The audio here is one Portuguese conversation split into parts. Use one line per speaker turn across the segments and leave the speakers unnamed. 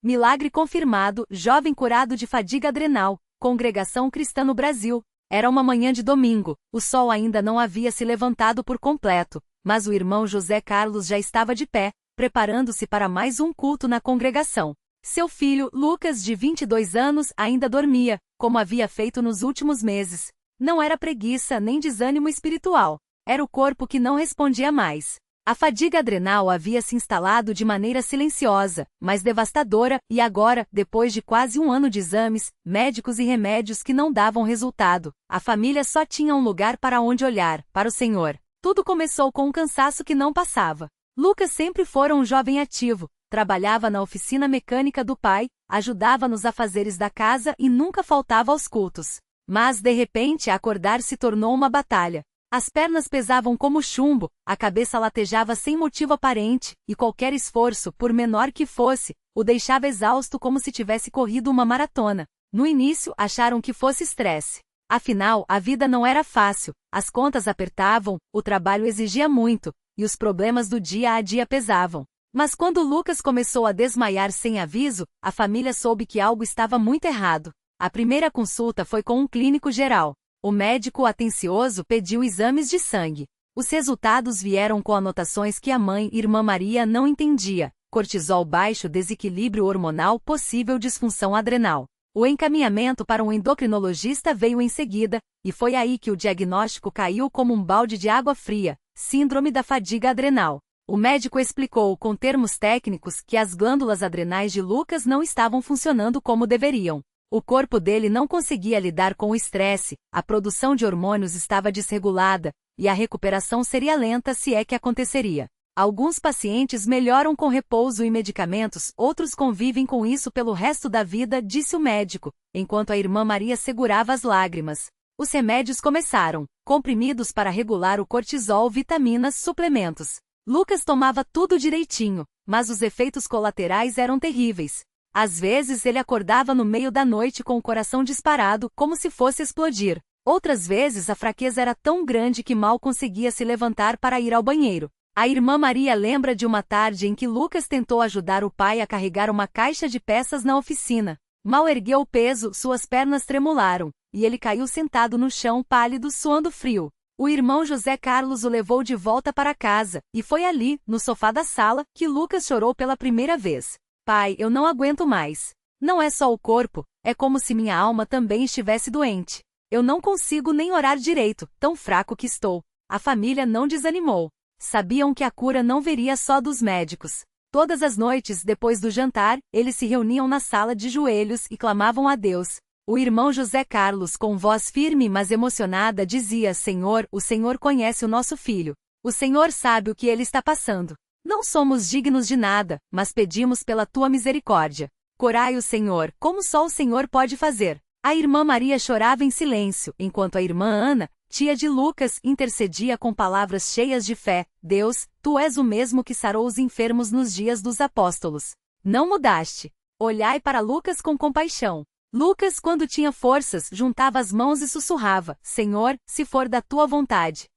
Milagre confirmado, jovem curado de fadiga adrenal, Congregação Cristã no Brasil. Era uma manhã de domingo, o sol ainda não havia se levantado por completo, mas o irmão José Carlos já estava de pé, preparando-se para mais um culto na congregação. Seu filho, Lucas, de 22 anos, ainda dormia, como havia feito nos últimos meses. Não era preguiça nem desânimo espiritual. Era o corpo que não respondia mais. A fadiga adrenal havia se instalado de maneira silenciosa, mas devastadora, e agora, depois de quase um ano de exames, médicos e remédios que não davam resultado, a família só tinha um lugar para onde olhar, para o Senhor. Tudo começou com um cansaço que não passava. Lucas sempre fora um jovem ativo, trabalhava na oficina mecânica do pai, ajudava nos afazeres da casa e nunca faltava aos cultos. Mas, de repente, acordar se tornou uma batalha. As pernas pesavam como chumbo, a cabeça latejava sem motivo aparente, e qualquer esforço, por menor que fosse, o deixava exausto como se tivesse corrido uma maratona. No início, acharam que fosse estresse. Afinal, a vida não era fácil, as contas apertavam, o trabalho exigia muito, e os problemas do dia a dia pesavam. Mas quando Lucas começou a desmaiar sem aviso, a família soube que algo estava muito errado. A primeira consulta foi com um clínico geral. O médico atencioso pediu exames de sangue. Os resultados vieram com anotações que a mãe, Irmã Maria, não entendia. Cortisol baixo, desequilíbrio hormonal, possível disfunção adrenal. O encaminhamento para um endocrinologista veio em seguida, e foi aí que o diagnóstico caiu como um balde de água fria: síndrome da fadiga adrenal. O médico explicou com termos técnicos que as glândulas adrenais de Lucas não estavam funcionando como deveriam. O corpo dele não conseguia lidar com o estresse, a produção de hormônios estava desregulada, e a recuperação seria lenta se é que aconteceria. Alguns pacientes melhoram com repouso e medicamentos, outros convivem com isso pelo resto da vida, disse o médico, enquanto a irmã Maria segurava as lágrimas. Os remédios começaram: comprimidos para regular o cortisol, vitaminas, suplementos. Lucas tomava tudo direitinho, mas os efeitos colaterais eram terríveis. Às vezes ele acordava no meio da noite com o coração disparado, como se fosse explodir. Outras vezes a fraqueza era tão grande que mal conseguia se levantar para ir ao banheiro. A irmã Maria lembra de uma tarde em que Lucas tentou ajudar o pai a carregar uma caixa de peças na oficina. Mal ergueu o peso, suas pernas tremularam, e ele caiu sentado no chão, pálido, suando frio. O irmão José Carlos o levou de volta para casa, e foi ali, no sofá da sala, que Lucas chorou pela primeira vez. Pai, eu não aguento mais. Não é só o corpo, é como se minha alma também estivesse doente. Eu não consigo nem orar direito, tão fraco que estou. A família não desanimou. Sabiam que a cura não viria só dos médicos. Todas as noites, depois do jantar, eles se reuniam na sala de joelhos e clamavam a Deus. O irmão José Carlos, com voz firme mas emocionada, dizia: Senhor, o Senhor conhece o nosso filho. O Senhor sabe o que ele está passando. Não somos dignos de nada, mas pedimos pela tua misericórdia. Corai o Senhor, como só o Senhor pode fazer. A irmã Maria chorava em silêncio, enquanto a irmã Ana, tia de Lucas, intercedia com palavras cheias de fé: Deus, tu és o mesmo que sarou os enfermos nos dias dos apóstolos. Não mudaste. Olhai para Lucas com compaixão. Lucas, quando tinha forças, juntava as mãos e sussurrava: Senhor, se for da tua vontade.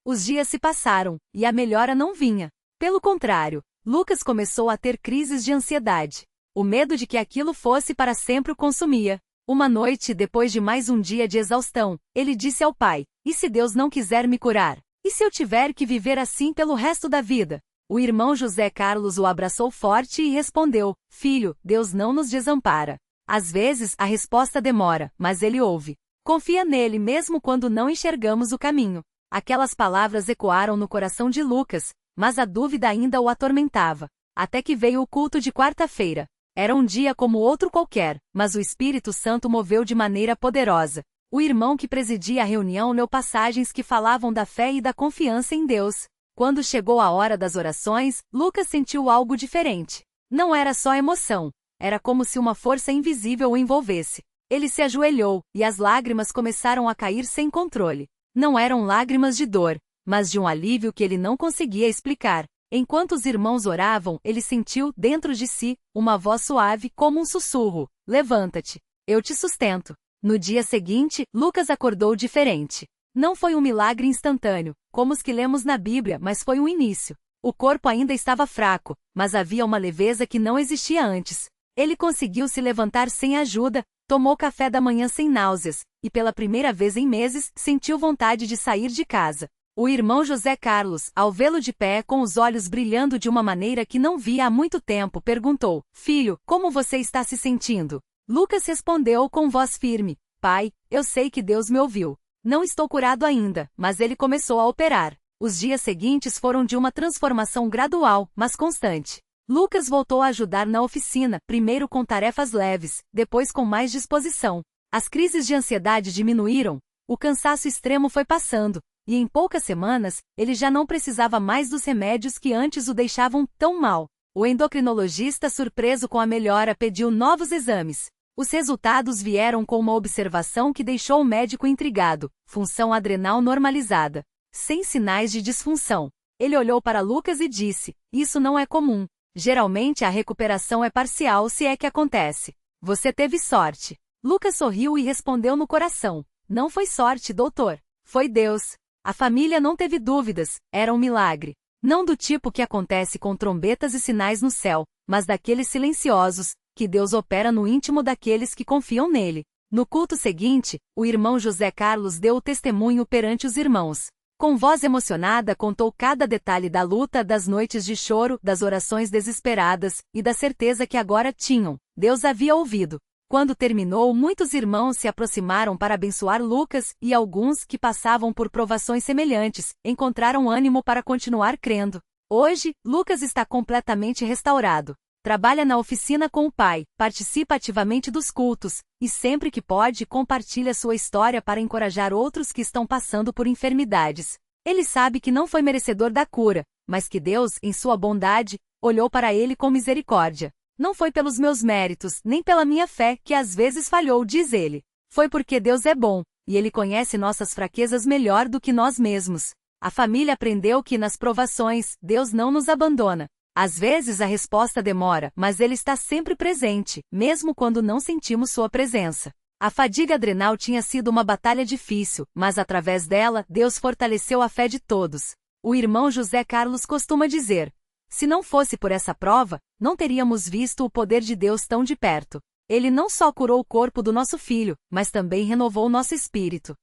Os dias se passaram, e a melhora não vinha. Pelo contrário, Lucas começou a ter crises de ansiedade. O medo de que aquilo fosse para sempre o consumia. Uma noite, depois de mais um dia de exaustão, ele disse ao pai: E se Deus não quiser me curar? E se eu tiver que viver assim pelo resto da vida? O irmão José Carlos o abraçou forte e respondeu: Filho, Deus não nos desampara. Às vezes a resposta demora, mas ele ouve. Confia nele mesmo quando não enxergamos o caminho. Aquelas palavras ecoaram no coração de Lucas, mas a dúvida ainda o atormentava. Até que veio o culto de quarta-feira. Era um dia como outro qualquer, mas o Espírito Santo moveu de maneira poderosa. O irmão que presidia a reunião leu passagens que falavam da fé e da confiança em Deus. Quando chegou a hora das orações, Lucas sentiu algo diferente. Não era só emoção. Era como se uma força invisível o envolvesse. Ele se ajoelhou, e as lágrimas começaram a cair sem controle. Não eram lágrimas de dor, mas de um alívio que ele não conseguia explicar. Enquanto os irmãos oravam, ele sentiu, dentro de si, uma voz suave como um sussurro: Levanta-te, eu te sustento. No dia seguinte, Lucas acordou diferente. Não foi um milagre instantâneo, como os que lemos na Bíblia, mas foi um início. O corpo ainda estava fraco, mas havia uma leveza que não existia antes. Ele conseguiu se levantar sem ajuda, tomou café da manhã sem náuseas, e pela primeira vez em meses, sentiu vontade de sair de casa. O irmão José Carlos, ao vê-lo de pé com os olhos brilhando de uma maneira que não via há muito tempo, perguntou: "Filho, como você está se sentindo?" Lucas respondeu com voz firme: "Pai, eu sei que Deus me ouviu. Não estou curado ainda, mas ele começou a operar." Os dias seguintes foram de uma transformação gradual, mas constante. Lucas voltou a ajudar na oficina, primeiro com tarefas leves, depois com mais disposição. As crises de ansiedade diminuíram, o cansaço extremo foi passando, e em poucas semanas, ele já não precisava mais dos remédios que antes o deixavam tão mal. O endocrinologista, surpreso com a melhora, pediu novos exames. Os resultados vieram com uma observação que deixou o médico intrigado: função adrenal normalizada, sem sinais de disfunção. Ele olhou para Lucas e disse: "Isso não é comum. Geralmente a recuperação é parcial, se é que acontece. Você teve sorte." Lucas sorriu e respondeu no coração: "Não foi sorte, doutor. Foi Deus." A família não teve dúvidas, era um milagre. Não do tipo que acontece com trombetas e sinais no céu, mas daqueles silenciosos, que Deus opera no íntimo daqueles que confiam nele. No culto seguinte, o irmão José Carlos deu o testemunho perante os irmãos. Com voz emocionada contou cada detalhe da luta, das noites de choro, das orações desesperadas, e da certeza que agora tinham: Deus havia ouvido. Quando terminou, muitos irmãos se aproximaram para abençoar Lucas, e alguns, que passavam por provações semelhantes, encontraram ânimo para continuar crendo. Hoje, Lucas está completamente restaurado. Trabalha na oficina com o pai, participa ativamente dos cultos, e sempre que pode compartilha sua história para encorajar outros que estão passando por enfermidades. Ele sabe que não foi merecedor da cura, mas que Deus, em sua bondade, olhou para ele com misericórdia. "Não foi pelos meus méritos, nem pela minha fé, que às vezes falhou", diz ele. "Foi porque Deus é bom, e Ele conhece nossas fraquezas melhor do que nós mesmos." A família aprendeu que nas provações, Deus não nos abandona. Às vezes a resposta demora, mas Ele está sempre presente, mesmo quando não sentimos sua presença. A fadiga adrenal tinha sido uma batalha difícil, mas através dela, Deus fortaleceu a fé de todos. O irmão José Carlos costuma dizer: "Se não fosse por essa prova, não teríamos visto o poder de Deus tão de perto. Ele não só curou o corpo do nosso filho, mas também renovou nosso espírito."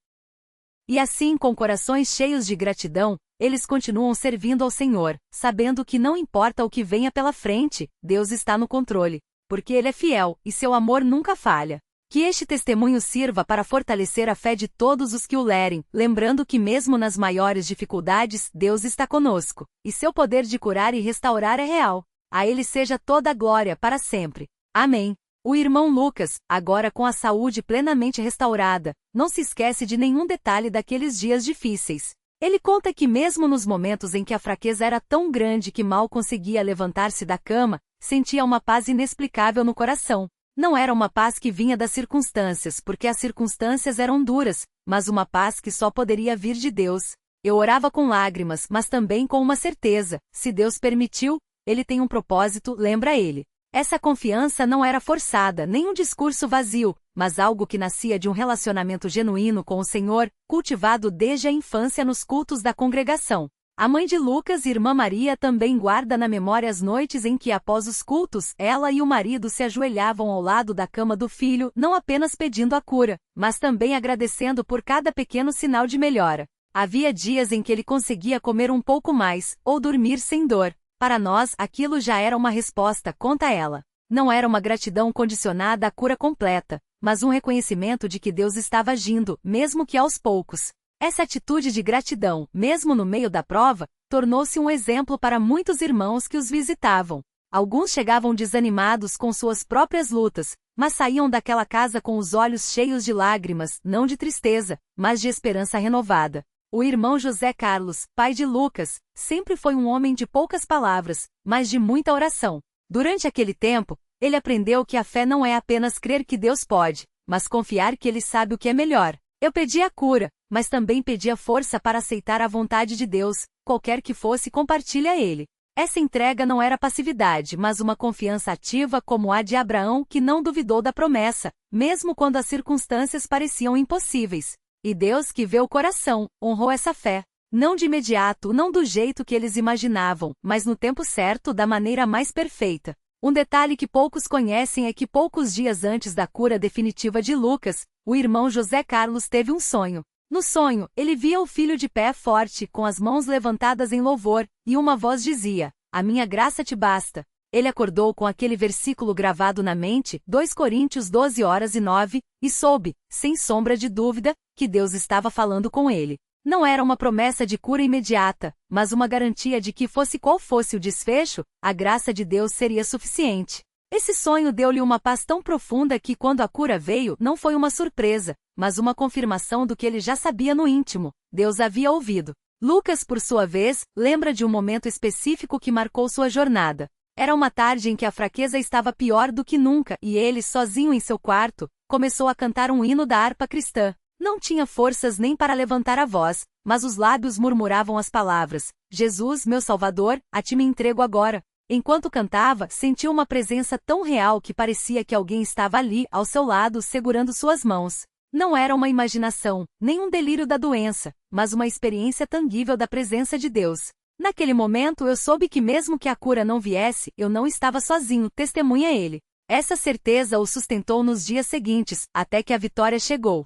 E assim, com corações cheios de gratidão, eles continuam servindo ao Senhor, sabendo que não importa o que venha pela frente, Deus está no controle, porque Ele é fiel, e seu amor nunca falha. Que este testemunho sirva para fortalecer a fé de todos os que o lerem, lembrando que mesmo nas maiores dificuldades, Deus está conosco, e seu poder de curar e restaurar é real. A Ele seja toda a glória para sempre. Amém. O irmão Lucas, agora com a saúde plenamente restaurada, não se esquece de nenhum detalhe daqueles dias difíceis. Ele conta que mesmo nos momentos em que a fraqueza era tão grande que mal conseguia levantar-se da cama, sentia uma paz inexplicável no coração. Não era uma paz que vinha das circunstâncias, porque as circunstâncias eram duras, mas uma paz que só poderia vir de Deus. "Eu orava com lágrimas, mas também com uma certeza: se Deus permitiu, Ele tem um propósito", lembra ele. Essa confiança não era forçada, nem um discurso vazio, mas algo que nascia de um relacionamento genuíno com o Senhor, cultivado desde a infância nos cultos da congregação. A mãe de Lucas, irmã Maria, também guarda na memória as noites em que, após os cultos, ela e o marido se ajoelhavam ao lado da cama do filho, não apenas pedindo a cura, mas também agradecendo por cada pequeno sinal de melhora. Havia dias em que ele conseguia comer um pouco mais, ou dormir sem dor. Para nós, aquilo já era uma resposta, conta ela. Não era uma gratidão condicionada à cura completa, mas um reconhecimento de que Deus estava agindo, mesmo que aos poucos. Essa atitude de gratidão, mesmo no meio da prova, tornou-se um exemplo para muitos irmãos que os visitavam. Alguns chegavam desanimados com suas próprias lutas, mas saíam daquela casa com os olhos cheios de lágrimas, não de tristeza, mas de esperança renovada. O irmão José Carlos, pai de Lucas, sempre foi um homem de poucas palavras, mas de muita oração. Durante aquele tempo, ele aprendeu que a fé não é apenas crer que Deus pode, mas confiar que Ele sabe o que é melhor. "Eu pedi a cura, mas também pedi a força para aceitar a vontade de Deus, qualquer que fosse", compartilha ele. Essa entrega não era passividade, mas uma confiança ativa como a de Abraão, que não duvidou da promessa, mesmo quando as circunstâncias pareciam impossíveis. E Deus, que vê o coração, honrou essa fé. Não de imediato, não do jeito que eles imaginavam, mas no tempo certo, da maneira mais perfeita. Um detalhe que poucos conhecem é que poucos dias antes da cura definitiva de Lucas, o irmão José Carlos teve um sonho. No sonho, ele via o filho de pé forte, com as mãos levantadas em louvor, e uma voz dizia: "A minha graça te basta." Ele acordou com aquele versículo gravado na mente, 2 Coríntios 12:9, e soube, sem sombra de dúvida, que Deus estava falando com ele. Não era uma promessa de cura imediata, mas uma garantia de que fosse qual fosse o desfecho, a graça de Deus seria suficiente. Esse sonho deu-lhe uma paz tão profunda que quando a cura veio não foi uma surpresa, mas uma confirmação do que ele já sabia no íntimo: Deus havia ouvido. Lucas, por sua vez, lembra de um momento específico que marcou sua jornada. Era uma tarde em que a fraqueza estava pior do que nunca e ele, sozinho em seu quarto, começou a cantar um hino da harpa cristã. Não tinha forças nem para levantar a voz, mas os lábios murmuravam as palavras: "Jesus, meu Salvador, a ti me entrego agora." Enquanto cantava, sentiu uma presença tão real que parecia que alguém estava ali, ao seu lado, segurando suas mãos. Não era uma imaginação, nem um delírio da doença, mas uma experiência tangível da presença de Deus. "Naquele momento eu soube que mesmo que a cura não viesse, eu não estava sozinho", testemunha ele. Essa certeza o sustentou nos dias seguintes, até que a vitória chegou.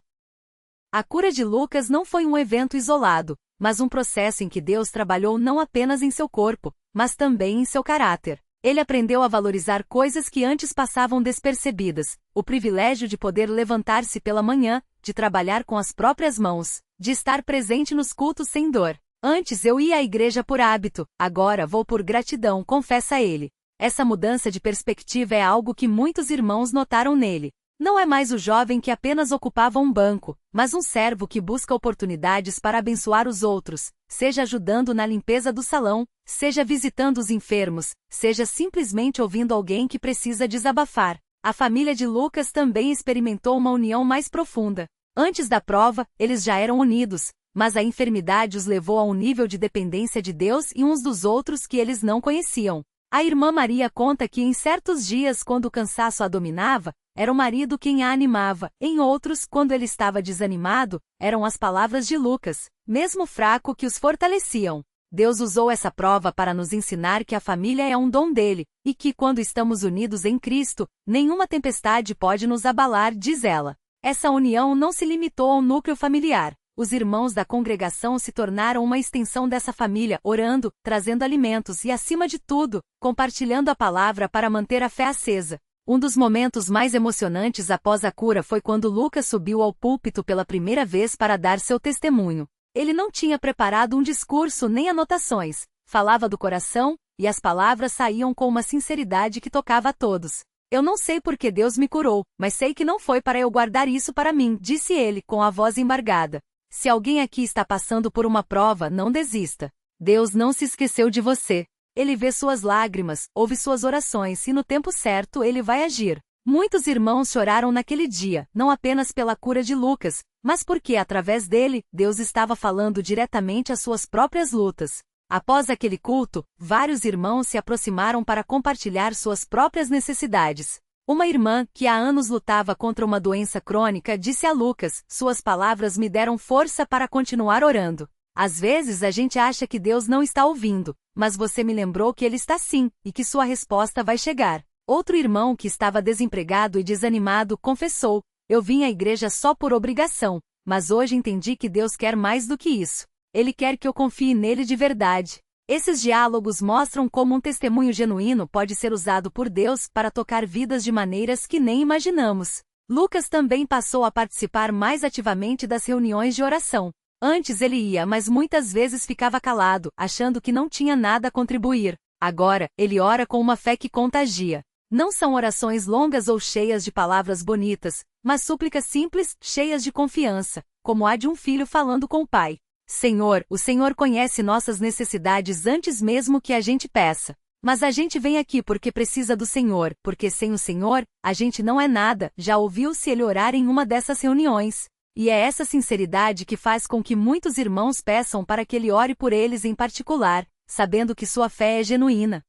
A cura de Lucas não foi um evento isolado, mas um processo em que Deus trabalhou não apenas em seu corpo, mas também em seu caráter. Ele aprendeu a valorizar coisas que antes passavam despercebidas: o privilégio de poder levantar-se pela manhã, de trabalhar com as próprias mãos, de estar presente nos cultos sem dor. "Antes eu ia à igreja por hábito, agora vou por gratidão", confessa ele. Essa mudança de perspectiva é algo que muitos irmãos notaram nele. Não é mais o jovem que apenas ocupava um banco, mas um servo que busca oportunidades para abençoar os outros, seja ajudando na limpeza do salão, seja visitando os enfermos, seja simplesmente ouvindo alguém que precisa desabafar. A família de Lucas também experimentou uma união mais profunda. Antes da prova, eles já eram unidos, mas a enfermidade os levou a um nível de dependência de Deus e uns dos outros que eles não conheciam. A irmã Maria conta que em certos dias, quando o cansaço a dominava, era o marido quem a animava; em outros, quando ele estava desanimado, eram as palavras de Lucas, mesmo fraco, que os fortaleciam. Deus usou essa prova para nos ensinar que a família é um dom dele, e que quando estamos unidos em Cristo, nenhuma tempestade pode nos abalar, diz ela. Essa união não se limitou ao núcleo familiar. Os irmãos da congregação se tornaram uma extensão dessa família, orando, trazendo alimentos e, acima de tudo, compartilhando a palavra para manter a fé acesa. Um dos momentos mais emocionantes após a cura foi quando Lucas subiu ao púlpito pela primeira vez para dar seu testemunho. Ele não tinha preparado um discurso nem anotações, falava do coração, e as palavras saíam com uma sinceridade que tocava a todos. "Eu não sei por que Deus me curou, mas sei que não foi para eu guardar isso para mim", disse ele, com a voz embargada. Se alguém aqui está passando por uma prova, não desista. Deus não se esqueceu de você. Ele vê suas lágrimas, ouve suas orações e no tempo certo ele vai agir. Muitos irmãos choraram naquele dia, não apenas pela cura de Lucas, mas porque, através dele, Deus estava falando diretamente às suas próprias lutas. Após aquele culto, vários irmãos se aproximaram para compartilhar suas próprias necessidades. Uma irmã, que há anos lutava contra uma doença crônica, disse a Lucas: "Suas palavras me deram força para continuar orando. Às vezes a gente acha que Deus não está ouvindo, mas você me lembrou que Ele está sim, e que sua resposta vai chegar." Outro irmão, que estava desempregado e desanimado, confessou: "Eu vim à igreja só por obrigação, mas hoje entendi que Deus quer mais do que isso. Ele quer que eu confie nele de verdade." Esses diálogos mostram como um testemunho genuíno pode ser usado por Deus para tocar vidas de maneiras que nem imaginamos. Lucas também passou a participar mais ativamente das reuniões de oração. Antes ele ia, mas muitas vezes ficava calado, achando que não tinha nada a contribuir. Agora, ele ora com uma fé que contagia. Não são orações longas ou cheias de palavras bonitas, mas súplicas simples, cheias de confiança, como a de um filho falando com o pai. "Senhor, o Senhor conhece nossas necessidades antes mesmo que a gente peça. Mas a gente vem aqui porque precisa do Senhor, porque sem o Senhor, a gente não é nada." Já ouviu-se ele orar em uma dessas reuniões. E é essa sinceridade que faz com que muitos irmãos peçam para que ele ore por eles em particular, sabendo que sua fé é genuína.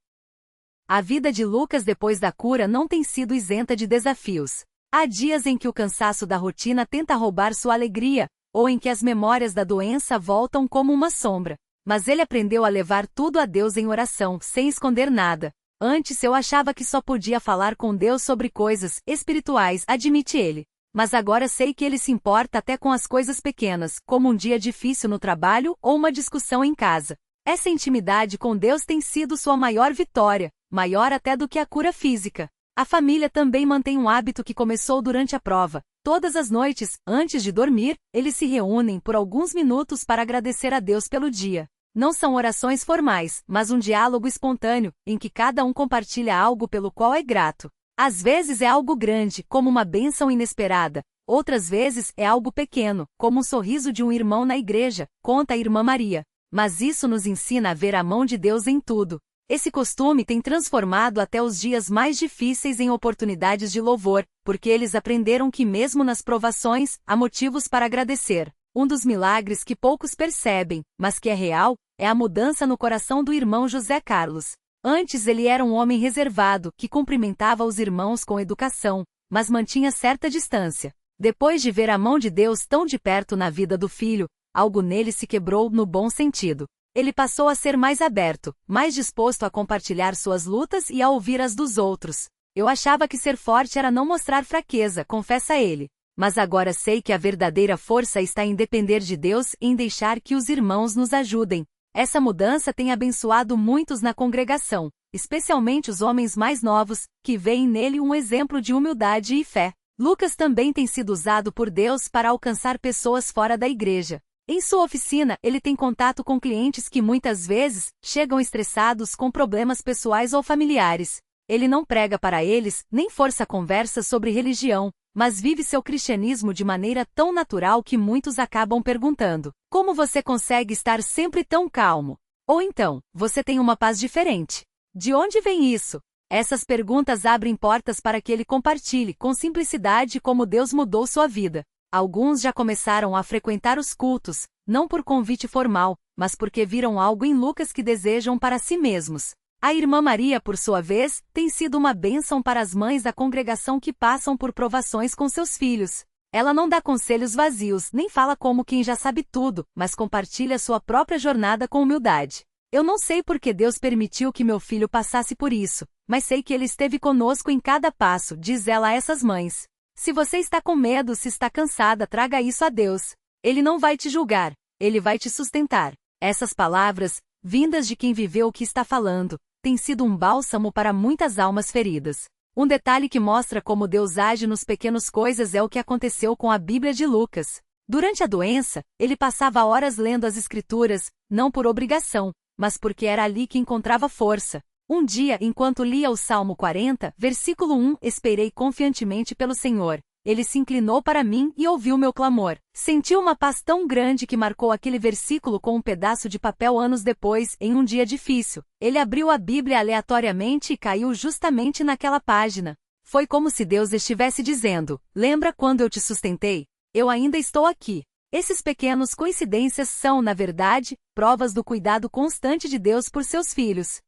A vida de Lucas depois da cura não tem sido isenta de desafios. Há dias em que o cansaço da rotina tenta roubar sua alegria, ou em que as memórias da doença voltam como uma sombra. Mas ele aprendeu a levar tudo a Deus em oração, sem esconder nada. Antes eu achava que só podia falar com Deus sobre coisas espirituais, admite ele. Mas agora sei que ele se importa até com as coisas pequenas, como um dia difícil no trabalho ou uma discussão em casa. Essa intimidade com Deus tem sido sua maior vitória, maior até do que a cura física. A família também mantém um hábito que começou durante a prova. Todas as noites, antes de dormir, eles se reúnem por alguns minutos para agradecer a Deus pelo dia. Não são orações formais, mas um diálogo espontâneo, em que cada um compartilha algo pelo qual é grato. Às vezes é algo grande, como uma bênção inesperada. Outras vezes é algo pequeno, como um sorriso de um irmão na igreja, conta a irmã Maria. Mas isso nos ensina a ver a mão de Deus em tudo. Esse costume tem transformado até os dias mais difíceis em oportunidades de louvor, porque eles aprenderam que mesmo nas provações, há motivos para agradecer. Um dos milagres que poucos percebem, mas que é real, é a mudança no coração do irmão José Carlos. Antes ele era um homem reservado, que cumprimentava os irmãos com educação, mas mantinha certa distância. Depois de ver a mão de Deus tão de perto na vida do filho, algo nele se quebrou no bom sentido. Ele passou a ser mais aberto, mais disposto a compartilhar suas lutas e a ouvir as dos outros. Eu achava que ser forte era não mostrar fraqueza, confessa ele. Mas agora sei que a verdadeira força está em depender de Deus e em deixar que os irmãos nos ajudem. Essa mudança tem abençoado muitos na congregação, especialmente os homens mais novos, que veem nele um exemplo de humildade e fé. Lucas também tem sido usado por Deus para alcançar pessoas fora da igreja. Em sua oficina, ele tem contato com clientes que muitas vezes chegam estressados com problemas pessoais ou familiares. Ele não prega para eles, nem força conversas sobre religião, mas vive seu cristianismo de maneira tão natural que muitos acabam perguntando: como você consegue estar sempre tão calmo? Ou então, você tem uma paz diferente? De onde vem isso? Essas perguntas abrem portas para que ele compartilhe com simplicidade como Deus mudou sua vida. Alguns já começaram a frequentar os cultos, não por convite formal, mas porque viram algo em Lucas que desejam para si mesmos. A irmã Maria, por sua vez, tem sido uma bênção para as mães da congregação que passam por provações com seus filhos. Ela não dá conselhos vazios, nem fala como quem já sabe tudo, mas compartilha sua própria jornada com humildade. Eu não sei por que Deus permitiu que meu filho passasse por isso, mas sei que ele esteve conosco em cada passo, diz ela a essas mães. Se você está com medo, se está cansada, traga isso a Deus. Ele não vai te julgar, ele vai te sustentar. Essas palavras, vindas de quem viveu o que está falando, têm sido um bálsamo para muitas almas feridas. Um detalhe que mostra como Deus age nos pequenos coisas é o que aconteceu com a Bíblia de Lucas. Durante a doença, ele passava horas lendo as Escrituras, não por obrigação, mas porque era ali que encontrava força. Um dia, enquanto lia o Salmo 40, versículo 1, esperei confiantemente pelo Senhor. Ele se inclinou para mim e ouviu meu clamor. Senti uma paz tão grande que marcou aquele versículo com um pedaço de papel anos depois, em um dia difícil. Ele abriu a Bíblia aleatoriamente e caiu justamente naquela página. Foi como se Deus estivesse dizendo: lembra quando eu te sustentei? Eu ainda estou aqui. Esses pequenos coincidências são, na verdade, provas do cuidado constante de Deus por seus filhos.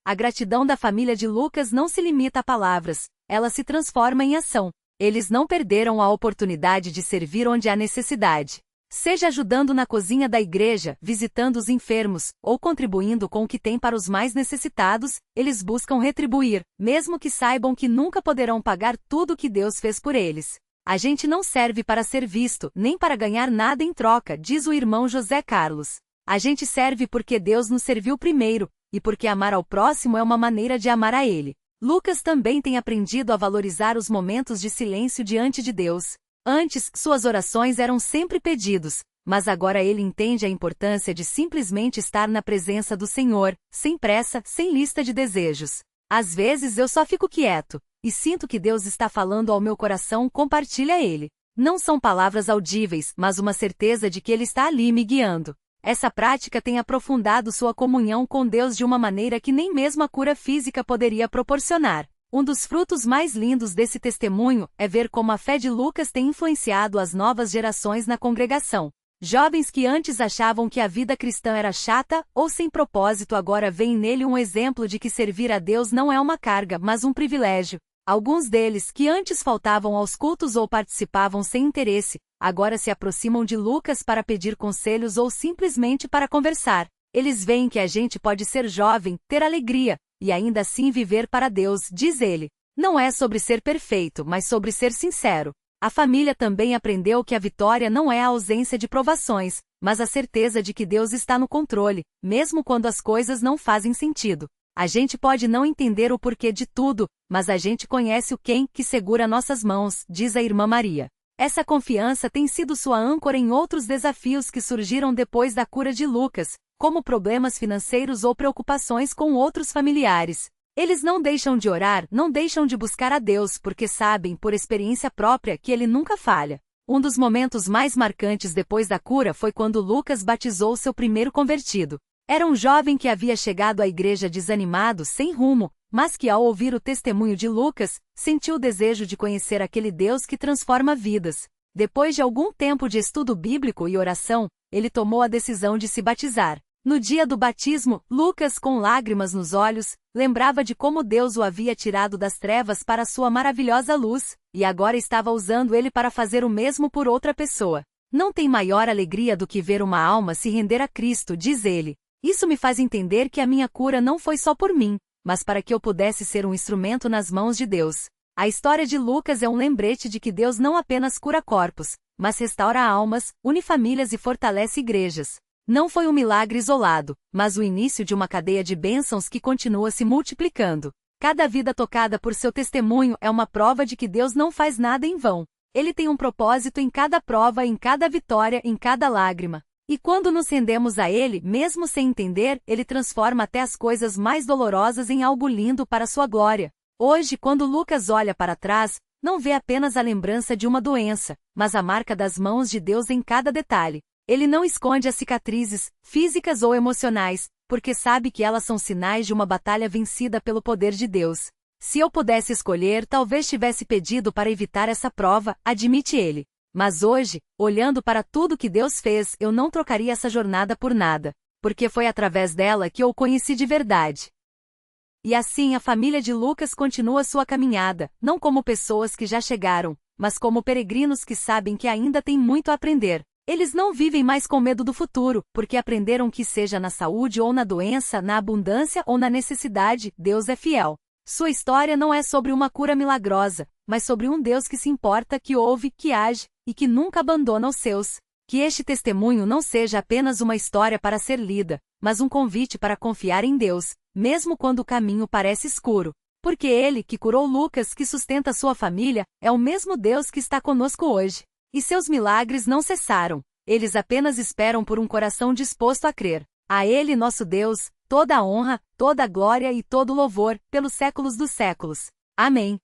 A gratidão da família de Lucas não se limita a palavras, ela se transforma em ação. Eles não perderam a oportunidade de servir onde há necessidade. Seja ajudando na cozinha da igreja, visitando os enfermos, ou contribuindo com o que tem para os mais necessitados, eles buscam retribuir, mesmo que saibam que nunca poderão pagar tudo o que Deus fez por eles. A gente não serve para ser visto, nem para ganhar nada em troca, diz o irmão José Carlos. A gente serve porque Deus nos serviu primeiro, e porque amar ao próximo é uma maneira de amar a Ele. Lucas também tem aprendido a valorizar os momentos de silêncio diante de Deus. Antes, suas orações eram sempre pedidos, mas agora ele entende a importância de simplesmente estar na presença do Senhor, sem pressa, sem lista de desejos. Às vezes eu só fico quieto, e sinto que Deus está falando ao meu coração, compartilha ele. Não são palavras audíveis, mas uma certeza de que ele está ali me guiando. Essa prática tem aprofundado sua comunhão com Deus de uma maneira que nem mesmo a cura física poderia proporcionar. Um dos frutos mais lindos desse testemunho é ver como a fé de Lucas tem influenciado as novas gerações na congregação. Jovens que antes achavam que a vida cristã era chata ou sem propósito agora veem nele um exemplo de que servir a Deus não é uma carga, mas um privilégio. Alguns deles, que antes faltavam aos cultos ou participavam sem interesse, agora se aproximam de Lucas para pedir conselhos ou simplesmente para conversar. Eles veem que a gente pode ser jovem, ter alegria, e ainda assim viver para Deus, diz ele. Não é sobre ser perfeito, mas sobre ser sincero. A família também aprendeu que a vitória não é a ausência de provações, mas a certeza de que Deus está no controle, mesmo quando as coisas não fazem sentido. A gente pode não entender o porquê de tudo, mas a gente conhece o quem que segura nossas mãos, diz a irmã Maria. Essa confiança tem sido sua âncora em outros desafios que surgiram depois da cura de Lucas, como problemas financeiros ou preocupações com outros familiares. Eles não deixam de orar, não deixam de buscar a Deus porque sabem, por experiência própria, que Ele nunca falha. Um dos momentos mais marcantes depois da cura foi quando Lucas batizou seu primeiro convertido. Era um jovem que havia chegado à igreja desanimado, sem rumo, mas que ao ouvir o testemunho de Lucas, sentiu o desejo de conhecer aquele Deus que transforma vidas. Depois de algum tempo de estudo bíblico e oração, ele tomou a decisão de se batizar. No dia do batismo, Lucas, com lágrimas nos olhos, lembrava de como Deus o havia tirado das trevas para sua maravilhosa luz, e agora estava usando ele para fazer o mesmo por outra pessoa. Não tem maior alegria do que ver uma alma se render a Cristo, diz ele. Isso me faz entender que a minha cura não foi só por mim, mas para que eu pudesse ser um instrumento nas mãos de Deus. A história de Lucas é um lembrete de que Deus não apenas cura corpos, mas restaura almas, une famílias e fortalece igrejas. Não foi um milagre isolado, mas o início de uma cadeia de bênçãos que continua se multiplicando. Cada vida tocada por seu testemunho é uma prova de que Deus não faz nada em vão. Ele tem um propósito em cada prova, em cada vitória, em cada lágrima. E quando nos rendemos a Ele, mesmo sem entender, Ele transforma até as coisas mais dolorosas em algo lindo para sua glória. Hoje, quando Lucas olha para trás, não vê apenas a lembrança de uma doença, mas a marca das mãos de Deus em cada detalhe. Ele não esconde as cicatrizes, físicas ou emocionais, porque sabe que elas são sinais de uma batalha vencida pelo poder de Deus. Se eu pudesse escolher, talvez tivesse pedido para evitar essa prova, admite ele. Mas hoje, olhando para tudo que Deus fez, eu não trocaria essa jornada por nada, porque foi através dela que eu o conheci de verdade. E assim a família de Lucas continua sua caminhada, não como pessoas que já chegaram, mas como peregrinos que sabem que ainda têm muito a aprender. Eles não vivem mais com medo do futuro, porque aprenderam que seja na saúde ou na doença, na abundância ou na necessidade, Deus é fiel. Sua história não é sobre uma cura milagrosa, mas sobre um Deus que se importa, que ouve, que age, e que nunca abandona os seus. Que este testemunho não seja apenas uma história para ser lida, mas um convite para confiar em Deus, mesmo quando o caminho parece escuro. Porque Ele, que curou Lucas, que sustenta sua família, é o mesmo Deus que está conosco hoje. E seus milagres não cessaram. Eles apenas esperam por um coração disposto a crer. A Ele, nosso Deus, toda a honra, toda a glória e todo o louvor, pelos séculos dos séculos. Amém.